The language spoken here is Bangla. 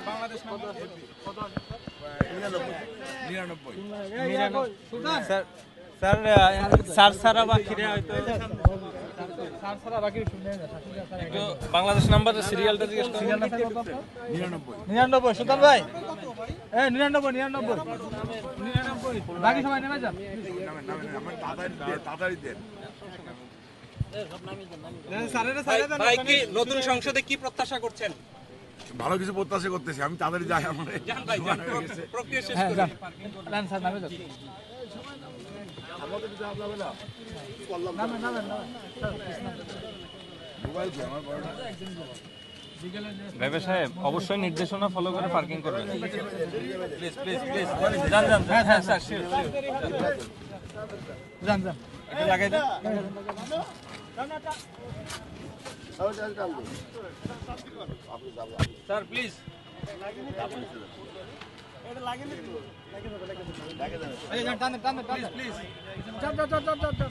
বাংলাদেশ নাম্বার কত? 99 স্যার স্যার স্যার সারা বাকিরা হয়তো স্যার সারা বাকি শুনে না একটু বাংলাদেশ নাম্বারের সিরিয়ালটা জিজ্ঞেস করুন। সিরিয়াল নাম্বার কত? 99 সুলতান ভাই, এই 99 বাকি সবাই নেমে যান। ভাই কি নতুন সংসদে কি প্রত্যাশা করছেন? ভালো কিছু প্রত্যাশা করতেছি, আমি তাড়াতাড়ি যাই। আমার জান ভাই জান, প্রক্রিয়া শেষ হ্যাঁ করুন। যান, যান স্যার নামে যান। নামেন, নামেন, নামেন। ভাইবা সাহেব অবশ্যই নির্দেশনা ফলো করে পার্কিং করবেন। প্লিজ প্লিজ প্লিজ যান যান। হ্যাঁ হ্যাঁ স্যার শিওর যান, যান। এটা লাগাই দেন। স্যার প্লিজ এই যান, টানেন, টানেন, টানেন। প্লিজ যান, যান, যান, যান, যান।